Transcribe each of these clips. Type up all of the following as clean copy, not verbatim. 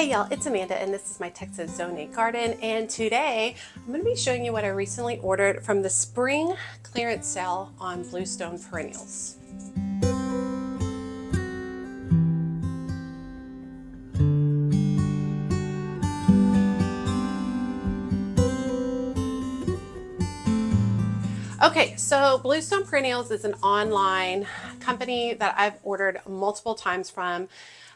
Hey y'all, it's Amanda and this is my Texas Zone 8 garden, and today I'm going to be showing you what I recently ordered from the spring clearance sale on Bluestone Perennials. Okay, so Bluestone Perennials is an online company that I've ordered multiple times from.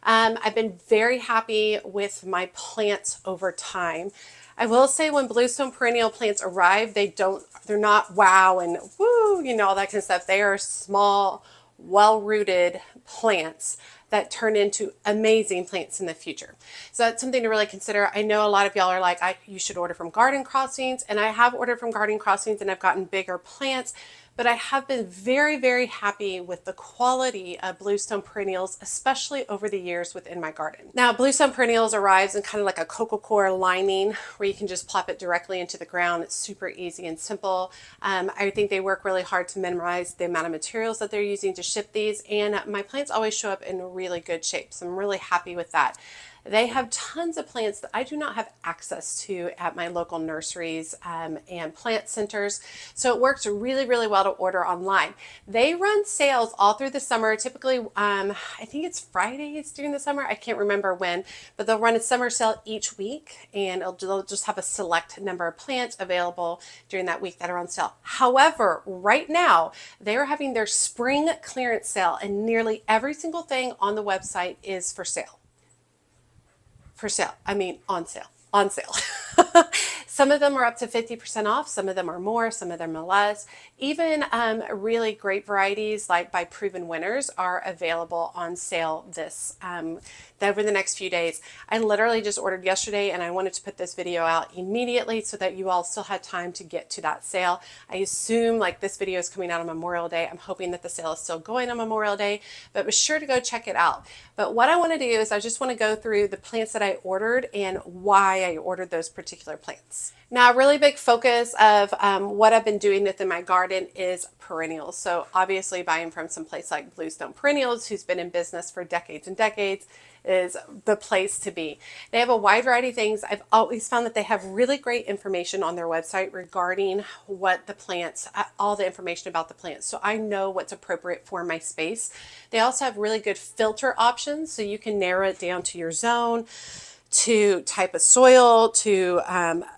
I've been very happy with my plants over time. I will say when Bluestone Perennial plants arrive, they're not wow and woo, all that kind of stuff. They are small, well-rooted plants that turn into amazing plants in the future. So that's something to really consider. I know a lot of y'all are like, you should order from Garden Crossings, and I have ordered from Garden Crossings and I've gotten bigger plants, but I have been very, very happy with the quality of Bluestone Perennials, especially over the years within my garden. Now, Bluestone Perennials arrives in kind of like a coco coir lining where you can just plop it directly into the ground. It's super easy and simple. I think they work really hard to minimize the amount of materials that they're using to ship these, and my plants always show up in really good shape, so I'm really happy with that. They have tons of plants that I do not have access to at my local nurseries and plant centers. So it works really, really well to order online. They run sales all through the summer. Typically, I think it's Fridays during the summer. I can't remember when, but they'll run a summer sale each week, and they'll just have a select number of plants available during that week that are on sale. However, right now, they are having their spring clearance sale, and nearly every single thing on the website is for sale. On sale. Some of them are up to 50% off, some of them are more, some of them are less. Even really great varieties like by Proven Winners are available on sale over the next few days. I literally just ordered yesterday, and I wanted to put this video out immediately so that you all still had time to get to that sale. I assume like this video is coming out on Memorial Day. I'm hoping that the sale is still going on Memorial Day, but be sure to go check it out. But what I want to do is I just want to go through the plants that I ordered and why I ordered those particular plants. Now, a really big focus of what I've been doing within my garden is perennials. So obviously buying from some place like Bluestone Perennials, who's been in business for decades and decades, is the place to be. They have a wide variety of things. I've always found that they have really great information on their website regarding what the plants, all the information about the plants, so I know what's appropriate for my space. They also have really good filter options, so you can narrow it down to your zone, to type of soil, to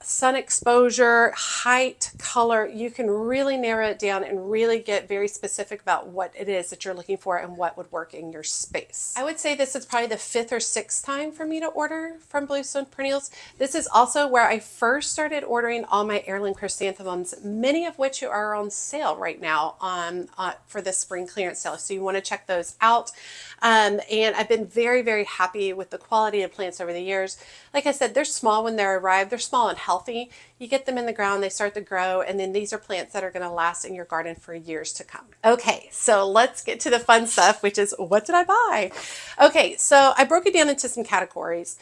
sun exposure, height, color. You can really narrow it down and really get very specific about what it is that you're looking for and what would work in your space. I would say this is probably the 5th or 6th time for me to order from Bluestone Perennials. This is also where I first started ordering all my heirloom chrysanthemums, many of which are on sale right now for the spring clearance sale. So you want to check those out. And I've been very, very happy with the quality of plants over the years. Like I said, they're small when they arrive. They're small and healthy. You get them in the ground, they start to grow, and then these are plants that are going to last in your garden for years to come. Okay, so let's get to the fun stuff, which is what did I buy? Okay, so I broke it down into some categories.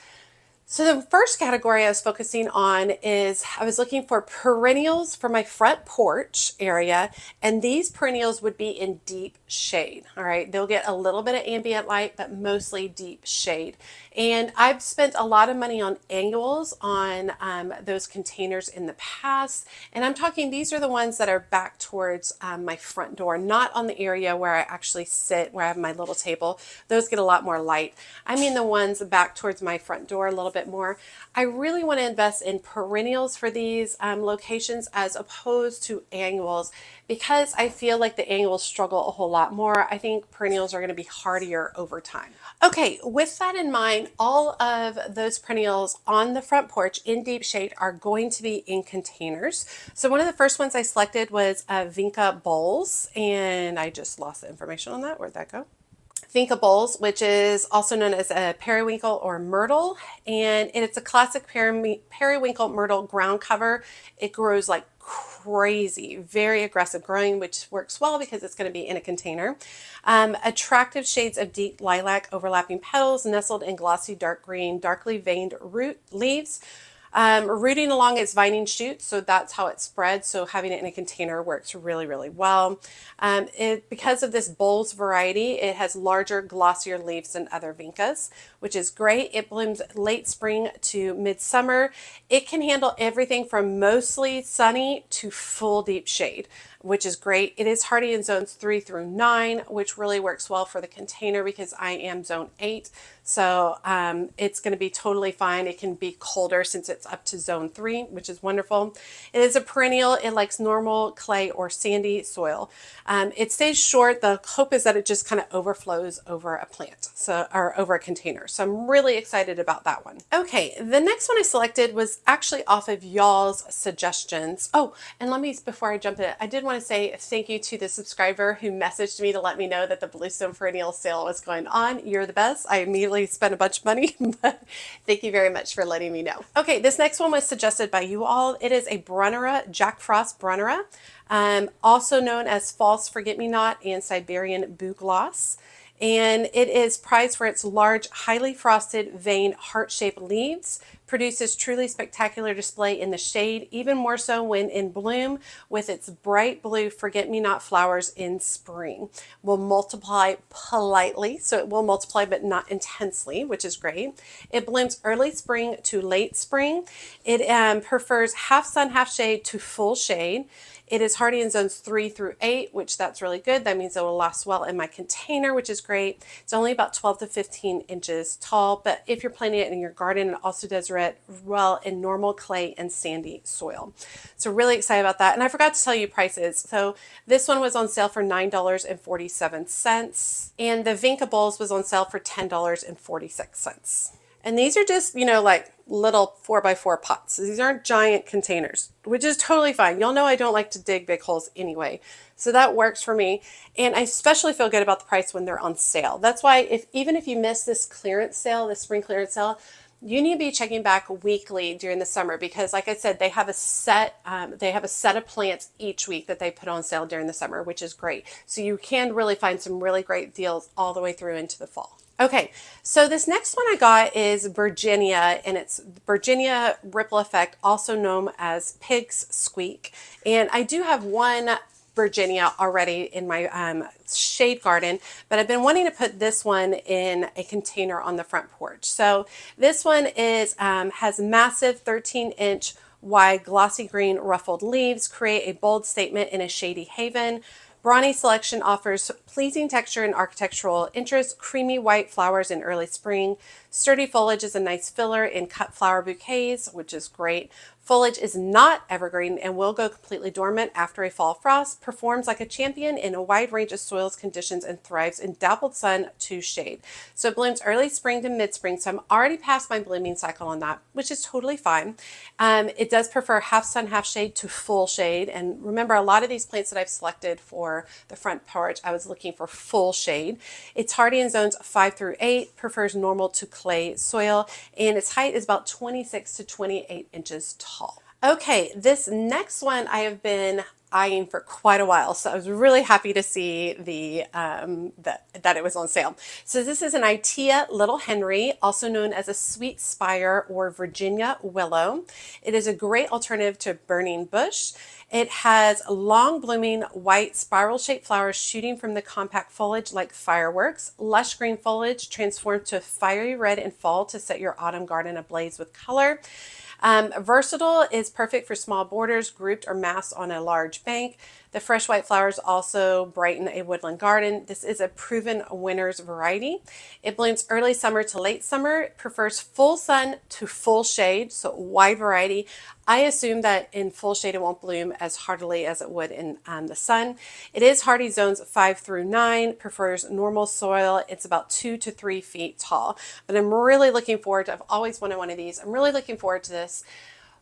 So the first category I was focusing on is I was looking for perennials for my front porch area, and these perennials would be in deep shade. All right, they'll get a little bit of ambient light, but mostly deep shade. And I've spent a lot of money on annuals on those containers in the past, and I'm talking these are the ones that are back towards my front door, not on the area where I actually sit, where I have my little table. Those get a lot more light. I mean the ones back towards my front door a little bit more. I really want to invest in perennials for these locations as opposed to annuals, because I feel like the annuals struggle a whole lot more. I think perennials are going to be hardier over time. Okay, with that in mind, all of those perennials on the front porch in deep shade are going to be in containers. So one of the first ones I selected was Vinca Bowls, and I just lost the information on that. Where'd that go? Vinca Bowls, which is also known as a periwinkle or myrtle, and it's a classic periwinkle myrtle ground cover. It grows like crazy, very aggressive growing, which works well because it's going to be in a container. Attractive shades of deep lilac, overlapping petals, nestled in glossy dark green, darkly veined root leaves. Rooting along its vining shoots, so that's how it spreads. So having it in a container works really, really well. Because of this bowls variety, it has larger, glossier leaves than other vincas, which is great. It blooms late spring to midsummer. It can handle everything from mostly sunny to full deep shade, which is great. It is hardy in zones 3 through 9, which really works well for the container because I am zone 8. So it's going to be totally fine. It can be colder since it's up to zone 3, which is wonderful. It is a perennial. It likes normal clay or sandy soil. It stays short. The hope is that it just kind of overflows over a plant, or over a container. So I'm really excited about that one. Okay, the next one I selected was actually off of y'all's suggestions. Oh, and before I jump in, I did want to say thank you to the subscriber who messaged me to let me know that the Bluestone Perennial sale was going on. You're the best. I immediately spent a bunch of money, but thank you very much for letting me know. Okay, this next one was suggested by you all. It is a Brunnera, Jack Frost Brunnera, also known as False Forget-Me-Not and Siberian Bugloss. And it is prized for its large, highly frosted, veined, heart-shaped leaves, produces truly spectacular display in the shade, even more so when in bloom, with its bright blue forget-me-not flowers in spring. Will multiply politely, so it will multiply but not intensely, which is great. It blooms early spring to late spring. It prefers half sun, half shade to full shade. It is hardy in zones 3 through 8, which that's really good. That means it will last well in my container, which is great. It's only about 12 to 15 inches tall, but if you're planting it in your garden, it also does well in normal clay and sandy soil. So really excited about that. And I forgot to tell you prices. So this one was on sale for $9.47, and the Vinca Bowls was on sale for $10.46. And these are just, like little 4x4 pots. These aren't giant containers, which is totally fine. Y'all know I don't like to dig big holes anyway. So that works for me. And I especially feel good about the price when they're on sale. That's why even if you miss this clearance sale, this spring clearance sale, you need to be checking back weekly during the summer because, like I said, they have a set of plants each week that they put on sale during the summer, which is great. So you can really find some really great deals all the way through into the fall. Okay, so this next one I got is Virginia, and it's Virginia Ripple Effect, also known as Pig's Squeak. And I do have one Virginia already in my shade garden, but I've been wanting to put this one in a container on the front porch. So this one has massive 13-inch wide glossy green ruffled leaves, create a bold statement in a shady haven. Brawny selection offers pleasing texture and architectural interest, creamy white flowers in early spring. Sturdy foliage is a nice filler in cut flower bouquets, which is great. Foliage is not evergreen and will go completely dormant after a fall frost, performs like a champion in a wide range of soils conditions, and thrives in dappled sun to shade. So it blooms early spring to mid-spring, so I'm already past my blooming cycle on that, which is totally fine. It does prefer half sun, half shade to full shade. And remember, a lot of these plants that I've selected for the front porch, I was looking for full shade. It's hardy in zones 5 through 8, prefers normal to clay soil, and its height is about 26 to 28 inches tall. Okay, this next one I have been eyeing for quite a while, so I was really happy to see that it was on sale. So this is an Itea Little Henry, also known as a Sweet Spire or Virginia Willow. It is a great alternative to burning bush. It has long blooming white spiral shaped flowers shooting from the compact foliage like fireworks. Lush green foliage transformed to fiery red in fall to set your autumn garden ablaze with color. Versatile, is perfect for small borders grouped or massed on a large bank. The fresh white flowers also brighten a woodland garden. This is a proven winner's variety. It blooms early summer to late summer. It prefers full sun to full shade, so wide variety. I assume that in full shade it won't bloom as heartily as it would in the sun. It is hardy zones 5 through 9, prefers normal soil. It's about 2 to 3 feet tall. But I'm really looking forward to, I've always wanted one of these. I'm really looking forward to this.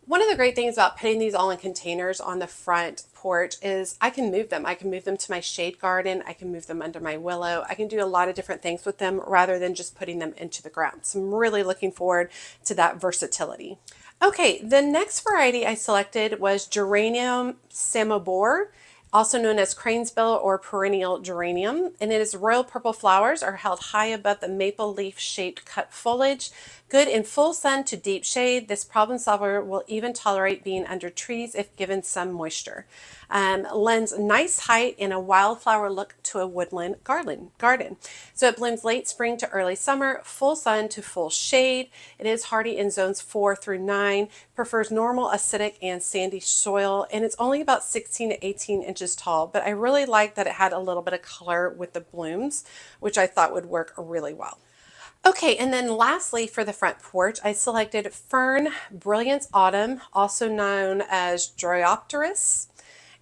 One of the great things about putting these all in containers on the front porch is I can move them. I can move them to my shade garden. I can move them under my willow. I can do a lot of different things with them rather than just putting them into the ground. So I'm really looking forward to that versatility. Okay, the next variety I selected was Geranium Samobor, also known as cranesbill or perennial geranium, and it is royal purple flowers are held high above the maple leaf shaped cut foliage. Good in full sun to deep shade, this problem solver will even tolerate being under trees if given some moisture. Lends nice height and a wildflower look to a woodland garden. So it blooms late spring to early summer, full sun to full shade. It is hardy in zones 4 through 9, prefers normal acidic and sandy soil, and it's only about 16 to 18 inches tall. But I really like that it had a little bit of color with the blooms, which I thought would work really well. Okay, and then lastly for the front porch, I selected Fern Brilliance Autumn, also known as Dryopteris,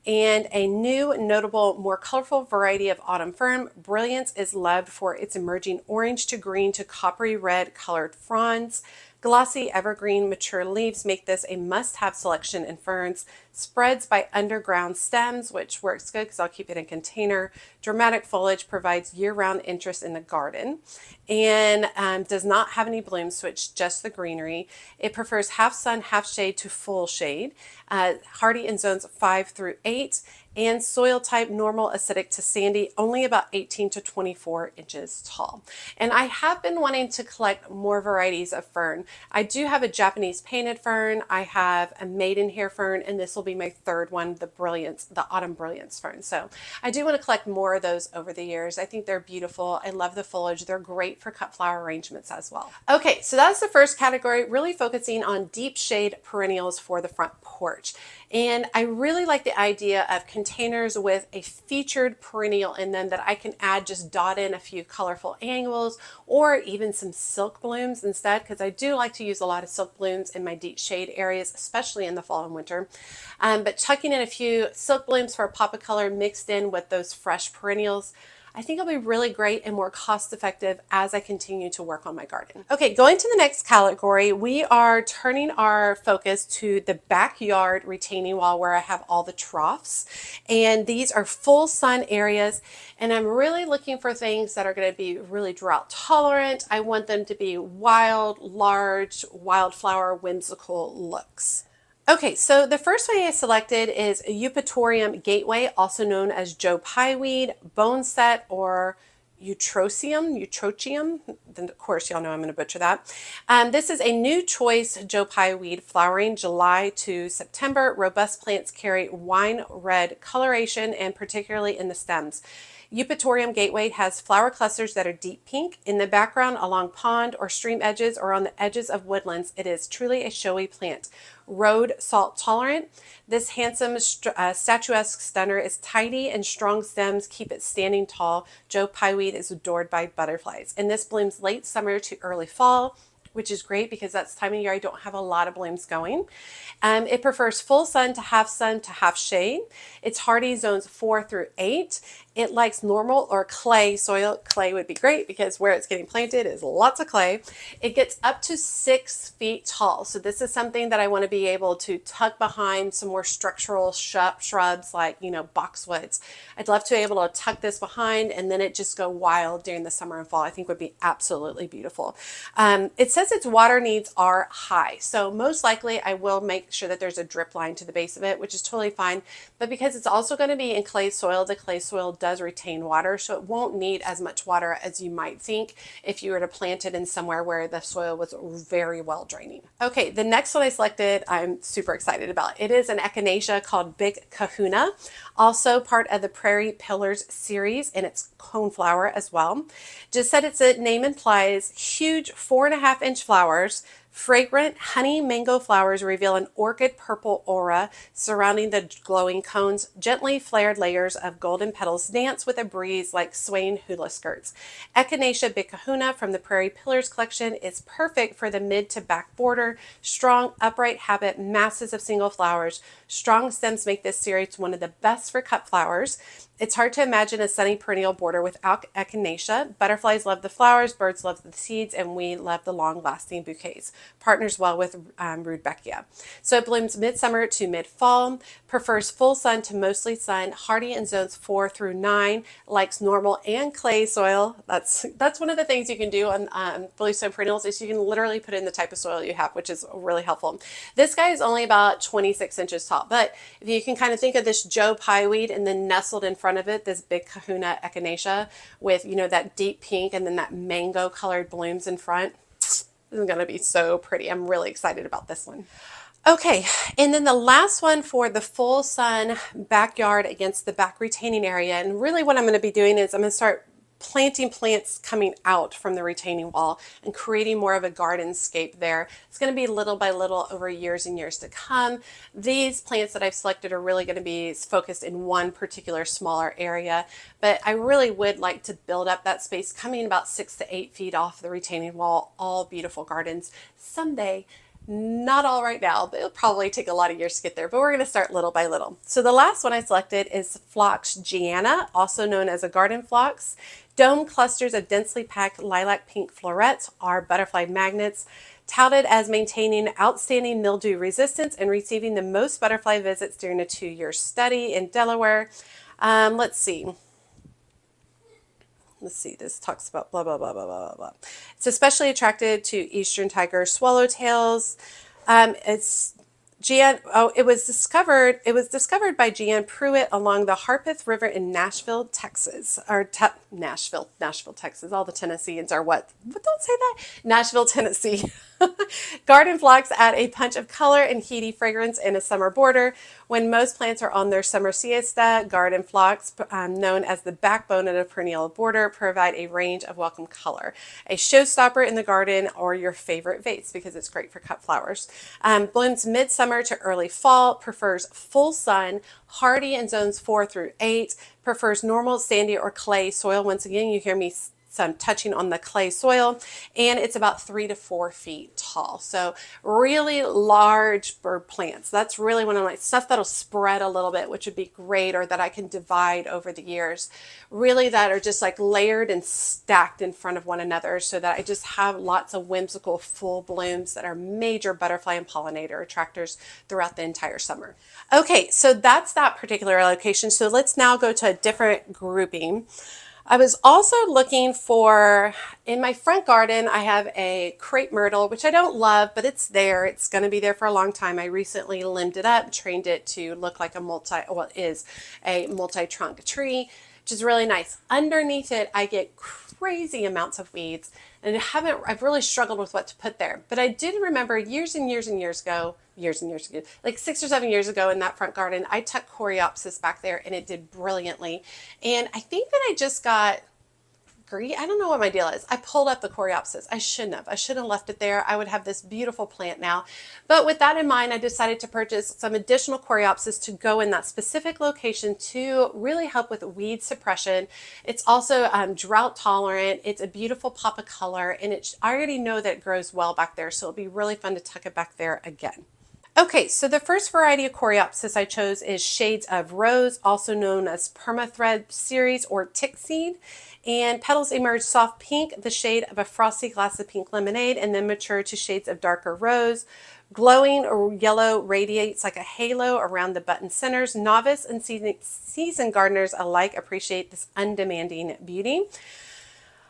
and a new, notable, more colorful variety of autumn fern. Brilliance is loved for its emerging orange to green to coppery red colored fronds. Glossy evergreen mature leaves make this a must-have selection in ferns. Spreads by underground stems, which works good because I'll keep it in a container. Dramatic foliage provides year-round interest in the garden, and does not have any blooms, so it's just the greenery. It prefers half sun, half shade to full shade. Hardy in zones 5 through 8, and soil type normal acidic to sandy, only about 18 to 24 inches tall. And I have been wanting to collect more varieties of fern. I do have a Japanese painted fern, I have a maidenhair fern, and this will be my third one, the autumn brilliance fern. So I do want to collect more of those over the years. I think they're beautiful. I love the foliage. They're great for cut flower arrangements as well. Okay, so that's the first category, really focusing on deep shade perennials for the front porch. And I really like the idea of containers with a featured perennial in them that I can add, just dot in a few colorful annuals or even some silk blooms instead, because I do like to use a lot of silk blooms in my deep shade areas, especially in the fall and winter. But tucking in a few silk blooms for a pop of color mixed in with those fresh perennials, I think it'll be really great and more cost effective as I continue to work on my garden. Okay, going to the next category, we are turning our focus to the backyard retaining wall where I have all the troughs. And these are full sun areas, and I'm really looking for things that are going to be really drought tolerant. I want them to be wild, large, wildflower, whimsical looks. Okay, so the first one I selected is Eupatorium gateway, also known as Joe Pyeweed, boneset, or eutrochium. Then of course y'all know I'm going to butcher that. This is a new choice Joe Pyeweed, flowering July to September. Robust plants carry wine red coloration, and particularly in the stems. Eupatorium gateway has flower clusters that are deep pink. In the background along pond or stream edges or on the edges of woodlands, it is truly a showy plant. Road salt tolerant. This handsome statuesque stunner is tidy, and strong stems keep it standing tall. Joe Pyeweed is adored by butterflies, and this blooms late summer to early fall, which is great because that's the time of year I don't have a lot of blooms going. It prefers full sun to half shade. It's hardy zones 4 through 8. It likes normal or clay soil. Clay would be great because where it's getting planted is lots of clay. It gets up to 6 feet tall. So this is something that I want to be able to tuck behind some more structural shrubs like, boxwoods. I'd love to be able to tuck this behind and then it just go wild during the summer and fall. I think would be absolutely beautiful. It says its water needs are high. So most likely I will make sure that there's a drip line to the base of it, which is totally fine. But because it's also going to be in clay soil, the clay soil does retain water, so it won't need as much water as you might think if you were to plant it in somewhere where the soil was very well draining. Okay, the next one I selected, I'm super excited about. It is an echinacea called Big Kahuna, also part of the Prairie Pillars series, and it's coneflower as well. Just said its name implies, huge 4.5-inch flowers. Fragrant honey mango flowers reveal an orchid purple aura surrounding the glowing cones. Gently flared layers of golden petals dance with a breeze like swaying hula skirts. Echinacea bicahuna from the Prairie Pillars collection is perfect for the mid to back border. Strong, upright habit, masses of single flowers. Strong stems make this series one of the best for cut flowers. It's hard to imagine a sunny perennial border without echinacea. Butterflies love the flowers, birds love the seeds, and we love the long-lasting bouquets. Partners well with Rudbeckia. So it blooms midsummer to mid-fall, prefers full sun to mostly sun, hardy in zones 4 through 9, likes normal and clay soil. That's one of the things you can do on Bluestone Perennials is you can literally put in the type of soil you have, which is really helpful. This guy is only about 26 inches tall, but if you can kind of think of this Joe Pyeweed and then nestled in front of it, this Big Kahuna echinacea with, that deep pink and then that mango colored blooms in front. This is going to be so pretty. I'm really excited about this one. Okay, and then the last one for the full sun backyard against the back retaining area. And really what I'm going to be doing is I'm going to start planting plants coming out from the retaining wall and creating more of a garden scape there. It's going to be little by little over years and years to come. These plants that I've selected are really going to be focused in one particular smaller area, but I really would like to build up that space coming about 6 to 8 feet off the retaining wall. All beautiful gardens someday. Not all right now. It'll probably take a lot of years to get there, but we're going to start little by little. So the last one I selected is Phlox Gianna, also known as a garden phlox. Dome clusters of densely packed lilac pink florets are butterfly magnets, touted as maintaining outstanding mildew resistance and receiving the most butterfly visits during a 2-year study in Delaware. Let's see, this talks about blah, blah, blah, blah, blah, blah. It's especially attracted to eastern tiger swallowtails. It was discovered by Jan Pruitt along the Harpeth River in Nashville, Texas. Nashville, Texas. All the Tennesseans are what? But don't say that. Nashville, Tennessee. Garden phlox add a punch of color and heady fragrance in a summer border. When most plants are on their summer siesta, garden phlox, known as the backbone of a perennial border, provide a range of welcome color. A showstopper in the garden or your favorite vase because it's great for cut flowers. Blooms midsummer to early fall, prefers full sun, hardy in zones 4 through 8, prefers normal sandy or clay soil. Once again, you hear me some touching on the clay soil, and it's about 3 to 4 feet tall. So really large bird plants. That's really one of my stuff that'll spread a little bit, which would be great, or that I can divide over the years. Really that are just like layered and stacked in front of one another so that I just have lots of whimsical full blooms that are major butterfly and pollinator attractors throughout the entire summer. Okay, so that's that particular location. So let's now go to a different grouping. I was also looking for, in my front garden, I have a crepe myrtle, which I don't love, but it's there. It's going to be there for a long time. I recently limbed it up, trained it to look like it is a multi-trunk tree, which is really nice. Underneath it, I get crazy amounts of weeds, and I've really struggled with what to put there. But I did remember years and years and years ago, like 6 or 7 years ago in that front garden, I tucked coreopsis back there and it did brilliantly. And I think that I just got greedy. I don't know what my deal is. I pulled up the coreopsis. I shouldn't have. I should have left it there. I would have this beautiful plant now. But with that in mind, I decided to purchase some additional coreopsis to go in that specific location to really help with weed suppression. It's also drought tolerant. It's a beautiful pop of color, and I already know that it grows well back there, so it'll be really fun to tuck it back there again. Okay, so the first variety of coreopsis I chose is Shades of Rose, also known as Permathread Series or Tick Seed. And petals emerge soft pink, the shade of a frosty glass of pink lemonade, and then mature to shades of darker rose. Glowing or yellow radiates like a halo around the button centers. Novice and seasoned gardeners alike appreciate this undemanding beauty.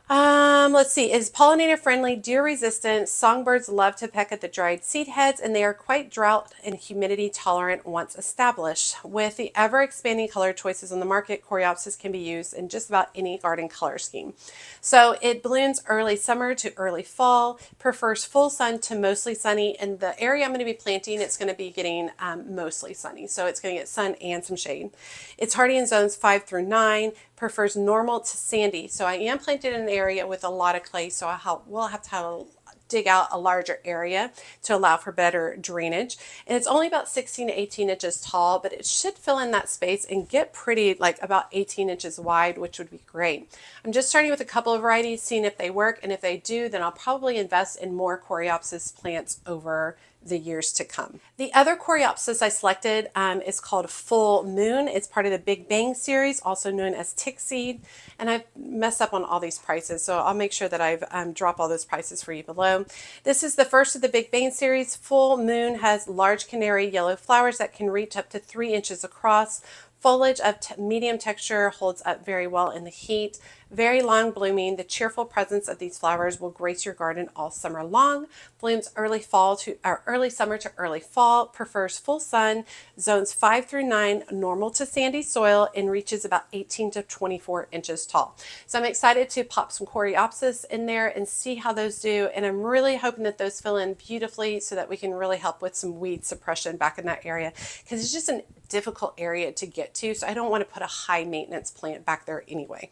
Let's see, is pollinator friendly, deer resistant. Songbirds love to peck at the dried seed heads, and they are quite drought and humidity tolerant once established. With the ever expanding color choices on the market, coreopsis can be used in just about any garden color scheme. So it blooms early summer to early fall, prefers full sun to mostly sunny, and the area I'm going to be planting, it's going to be getting mostly sunny. So it's going to get sun and some shade. It's hardy in zones 5 through 9, prefers normal to sandy. So I am planted in an area with a lot of clay, so we'll have to dig out a larger area to allow for better drainage. And it's only about 16 to 18 inches tall, but it should fill in that space and get pretty, like about 18 inches wide, which would be great. I'm just starting with a couple of varieties, seeing if they work, and if they do, then I'll probably invest in more coreopsis plants over the years to come. The other coreopsis I selected is called Full Moon. It's part of the Big Bang series, also known as Tick Seed. And I've messed up on all these prices, so I'll make sure that I've dropped all those prices for you below. This is the first of the Big Bang series. Full Moon has large canary yellow flowers that can reach up to 3 inches across. Foliage of medium texture, holds up very well in the heat. Very long blooming. The cheerful presence of these flowers will grace your garden all summer long. Blooms early fall to or early summer to early fall. Prefers full sun. Zones 5 through 9 normal to sandy soil and reaches about 18 to 24 inches tall. So I'm excited to pop some coreopsis in there and see how those do. And I'm really hoping that those fill in beautifully so that we can really help with some weed suppression back in that area, because it's just a difficult area to get to. So I don't want to put a high maintenance plant back there anyway.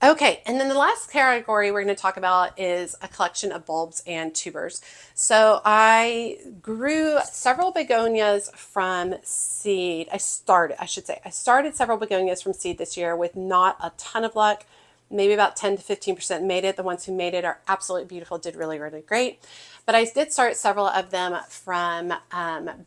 Okay, and then the last category we're going to talk about is a collection of bulbs and tubers. So I grew several begonias from seed. I started several begonias from seed this year with not a ton of luck. Maybe about 10 to 15% made it. The ones who made it are absolutely beautiful, did really, really great. But I did start several of them from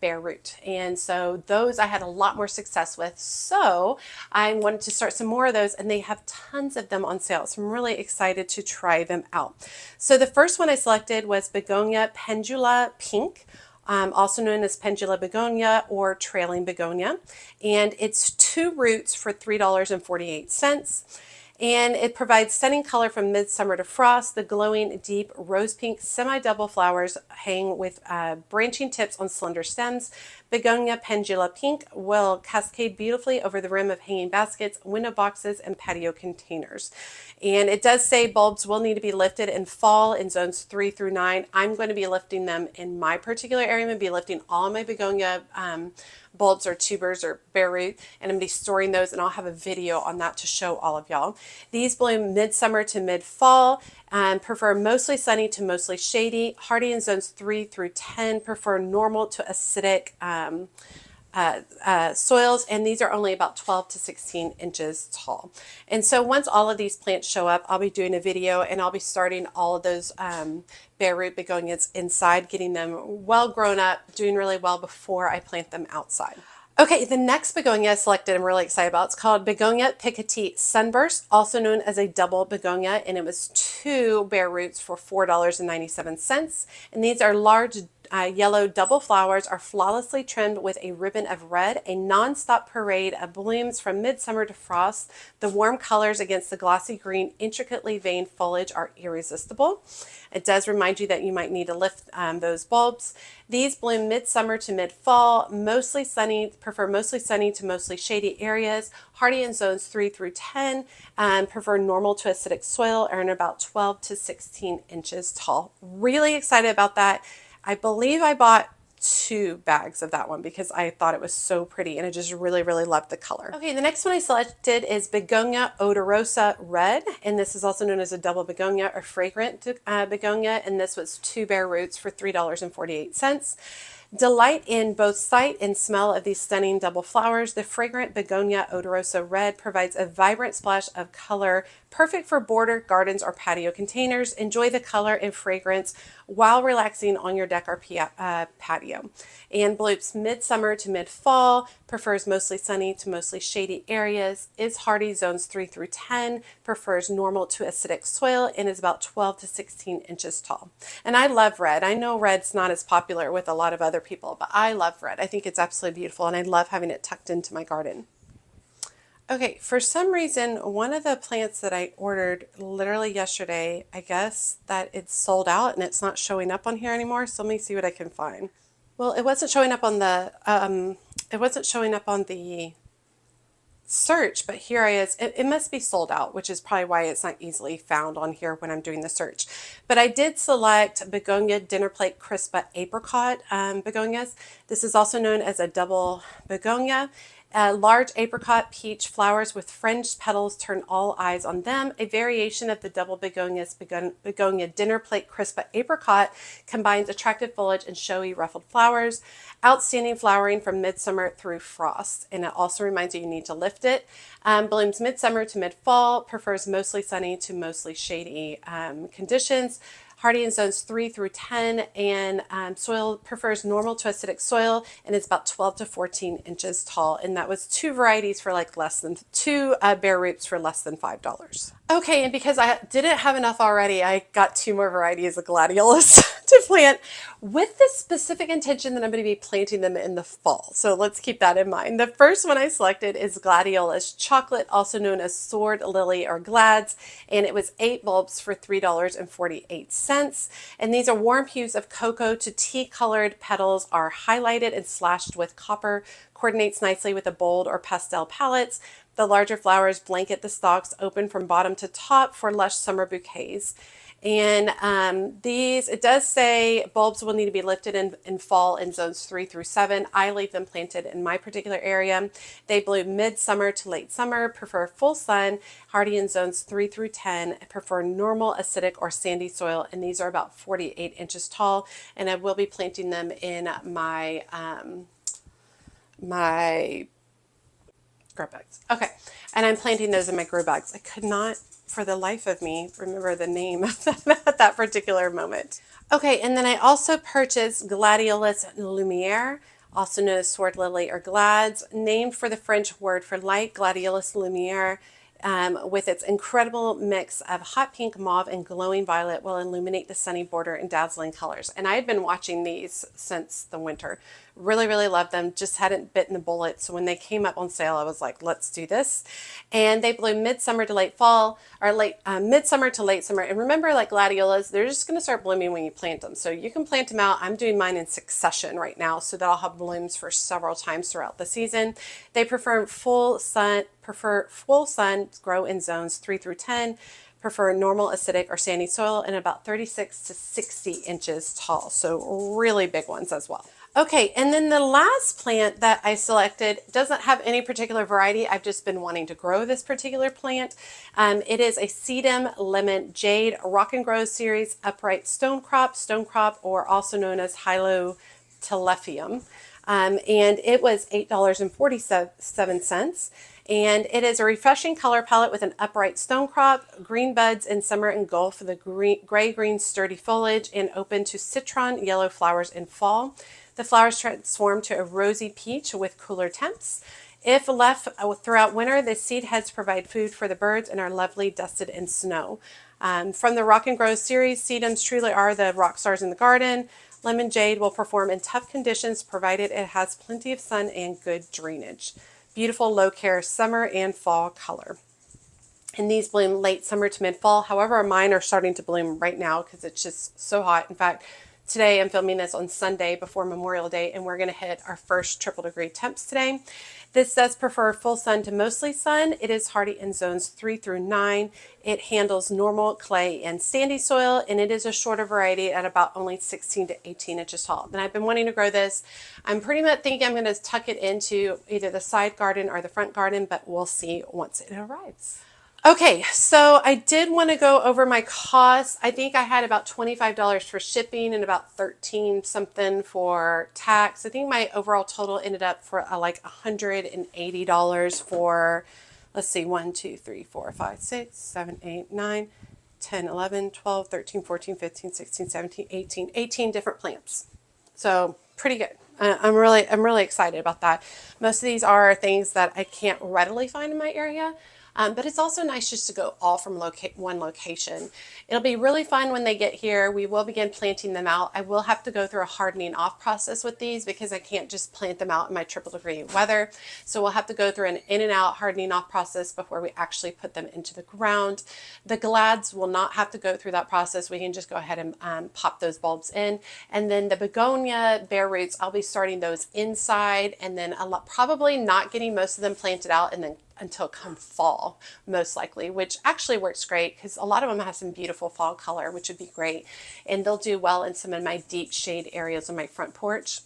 bare root. And so those I had a lot more success with. So I wanted to start some more of those, and they have tons of them on sale. So I'm really excited to try them out. So the first one I selected was Begonia pendula pink. Also known as pendula begonia or trailing begonia. And it's 2 roots for $3.48. And it provides stunning color from midsummer to frost. The glowing deep rose pink semi-double flowers hang with branching tips on slender stems. Begonia pendula pink will cascade beautifully over the rim of hanging baskets, window boxes, and patio containers. And it does say bulbs will need to be lifted in fall in zones 3 through 9. I'm going to be lifting them in my particular area. I'm going to be lifting all of my begonia bulbs or tubers or bare root, and I'm going to be storing those, and I'll have a video on that to show all of y'all. These bloom midsummer to mid-fall, prefer mostly sunny to mostly shady, hardy in zones 3 through 10, prefer normal to acidic soils, and these are only about 12 to 16 inches tall. And so once all of these plants show up, I'll be doing a video, and I'll be starting all of those bare root begonias inside, getting them well grown up, doing really well before I plant them outside. Okay, the next begonia I selected I'm really excited about. It's called Begonia Picotee Sunburst, also known as a double begonia, and it was 2 bare roots for $4.97. And these are large yellow double flowers, are flawlessly trimmed with a ribbon of red, a non-stop parade of blooms from midsummer to frost. The warm colors against the glossy green, intricately veined foliage are irresistible. It does remind you that you might need to lift those bulbs. These bloom midsummer to mid-fall, mostly sunny, prefer mostly sunny to mostly shady areas, hardy in zones 3 through 10, prefer normal to acidic soil, are in about 12 to 16 inches tall. Really excited about that. I believe I bought 2 bags of that one because I thought it was so pretty, and I just really, really loved the color. Okay, the next one I selected is Begonia odorosa red, and this is also known as a double begonia or fragrant begonia, and this was 2 bare roots for $3.48. Delight in both sight and smell of these stunning double flowers. The fragrant Begonia odorosa red provides a vibrant splash of color, perfect for border gardens or patio containers. Enjoy the color and fragrance while relaxing on your deck or patio. And blooms midsummer to mid-fall, prefers mostly sunny to mostly shady areas, is hardy zones 3 through 10, prefers normal to acidic soil, and is about 12 to 16 inches tall. And I love red. I know red's not as popular with a lot of other people, but I love red. I think it's absolutely beautiful, and I love having it tucked into my garden. Okay, for some reason, one of the plants that I ordered literally yesterday, I guess that it's sold out and it's not showing up on here anymore. So let me see what I can find. Well, it wasn't showing up on the search, but here it is. It must be sold out, which is probably why it's not easily found on here when I'm doing the search. But I did select Begonia Dinner Plate Crispa Apricot begonias. This is also known as a double begonia. Large apricot peach flowers with fringed petals turn all eyes on them. A variation of the double begonias, Begonia Dinner Plate Crispa Apricot, combines attractive foliage and showy ruffled flowers. Outstanding flowering from midsummer through frost. And it also reminds you need to lift it. Blooms midsummer to mid-fall, prefers mostly sunny to mostly shady conditions. Hardy in zones 3 through 10, and soil prefers normal to acidic soil, and it's about 12 to 14 inches tall. And that was 2 varieties for like less than 2 bare roots for less than $5. Okay, and because I didn't have enough already, I got 2 more varieties of gladiolus. to plant with the specific intention that I'm going to be planting them in the fall. So let's keep that in mind. The first one I selected is Gladiolus Chocolate, also known as Sword Lily or Glads, and it was 8 bulbs for $3.48. And these are warm hues of cocoa to tea colored. Petals are highlighted and slashed with copper, coordinates nicely with the bold or pastel palettes. The larger flowers blanket the stalks open from bottom to top for lush summer bouquets. And these, it does say bulbs will need to be lifted in fall in zones 3 through 7. I leave them planted in my particular area. They bloom mid-summer to late summer, prefer full sun, hardy in zones 3 through 10, prefer normal acidic or sandy soil, and these are about 48 inches tall. And I will be planting them in my my grow bags. Okay, and I'm planting those in my grow bags. I could not, for the life of me, remember the name of them at that particular moment. Okay, and then I also purchased Gladiolus Lumiere, also known as Sword Lily or Glads, named for the French word for light. Gladiolus Lumiere, with its incredible mix of hot pink, mauve, and glowing violet, will illuminate the sunny border in dazzling colors. And I had been watching these since the winter. Really, really loved them. Just hadn't bitten the bullet. So when they came up on sale, I was like, let's do this. And they bloom midsummer to late fall, or midsummer to late summer. And remember, like gladiolas, they're just going to start blooming when you plant them. So you can plant them out. I'm doing mine in succession right now, so that I'll have blooms for several times throughout the season. They prefer full sun, grow in zones 3 through 10. Prefer normal acidic or sandy soil, and about 36 to 60 inches tall. So really big ones as well. Okay, and then the last plant that I selected doesn't have any particular variety. I've just been wanting to grow this particular plant. It is a Sedum Lemon Jade Rock and Grow Series Upright Stonecrop, or also known as Hylotelephium. And it was $8.47. And it is a refreshing color palette with an upright stonecrop, green buds in summer engulf the gray-green sturdy foliage, and open to citron yellow flowers in fall. The flowers transform to a rosy peach with cooler temps. If left throughout winter, the seed heads provide food for the birds and are lovely dusted in snow. From the Rock and Grow series, sedums truly are the rock stars in the garden. Lemon Jade will perform in tough conditions provided it has plenty of sun and good drainage. Beautiful low care summer and fall color. And these bloom late summer to mid fall. However, mine are starting to bloom right now because it's just so hot. In fact, today I'm filming this on Sunday before Memorial Day, and we're going to hit our first triple degree temps today. This does prefer full sun to mostly sun. It is hardy in zones 3 through 9. It handles normal clay and sandy soil, and it is a shorter variety at about only 16 to 18 inches tall. And I've been wanting to grow this. I'm pretty much thinking I'm going to tuck it into either the side garden or the front garden, but we'll see once it arrives. Okay, so I did want to go over my costs. I think I had about $25 for shipping and about $13 something for tax. I think my overall total ended up for like $180 for, let's see, 1, 2, 3, 4, 5, 6, 7, 8, 9, 10, 11, 12, 13, 14, 15, 16, 17, 18 different plants. So pretty good. I'm really excited about that. Most of these are things that I can't readily find in my area. But it's also nice just to go all from one location. It'll be really fun when they get here. We will begin planting them out. I will have to go through a hardening off process with these because I can't just plant them out in my triple degree weather. So we'll have to go through an in and out hardening off process before we actually put them into the ground. The glads will not have to go through that process. We can just go ahead and pop those bulbs in. And then the begonia bare roots, I'll be starting those inside, and then probably not getting most of them planted out and then until come fall, most likely, which actually works great because a lot of them have some beautiful fall color, which would be great. And they'll do well in some of my deep shade areas on my front porch.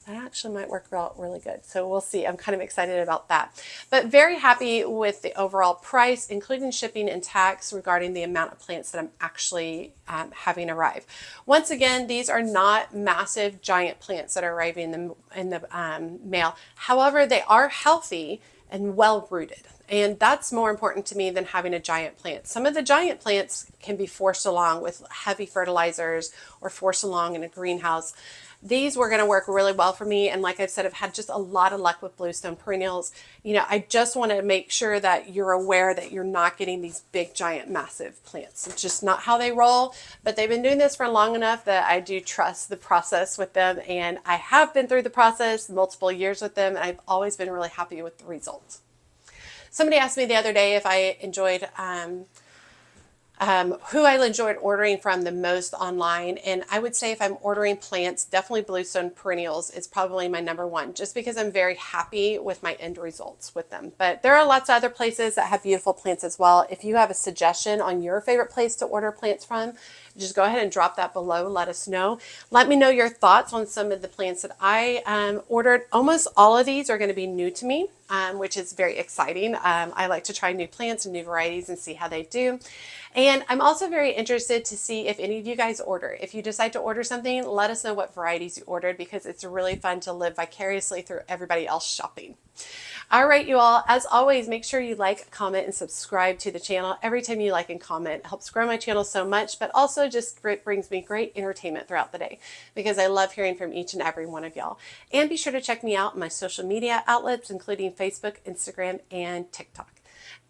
That actually might work out really good. So we'll see. I'm kind of excited about that. But very happy with the overall price, including shipping and tax, regarding the amount of plants that I'm actually having arrive. Once again, these are not massive, giant plants that are arriving in the mail. However, they are healthy and well rooted. And that's more important to me than having a giant plant. Some of the giant plants can be forced along with heavy fertilizers or forced along in a greenhouse. These were going to work really well for me. And like I've said, I've had just a lot of luck with Bluestone Perennials. You know, I just want to make sure that you're aware that you're not getting these big, giant, massive plants. It's just not how they roll. But they've been doing this for long enough that I do trust the process with them. And I have been through the process multiple years with them. And I've always been really happy with the results. Somebody asked me the other day if I enjoyed who I enjoyed ordering from the most online. And I would say if I'm ordering plants, definitely Bluestone Perennials is probably my number one, just because I'm very happy with my end results with them. But there are lots of other places that have beautiful plants as well. If you have a suggestion on your favorite place to order plants from, just go ahead and drop that below. Let us know. Let me know your thoughts on some of the plants that I ordered. Almost all of these are going to be new to me, which is very exciting. I like to try new plants and new varieties and see how they do. And I'm also very interested to see if any of you guys order. If you decide to order something, let us know what varieties you ordered, because it's really fun to live vicariously through everybody else shopping. All right, you all, as always, make sure you like, comment, and subscribe to the channel. Every time you like and comment, it helps grow my channel so much, but also just brings me great entertainment throughout the day, because I love hearing from each and every one of y'all. And be sure to check me out on my social media outlets, including Facebook, Instagram, and TikTok.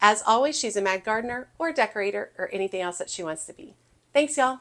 As always, she's a mad gardener or decorator or anything else that she wants to be. Thanks, y'all.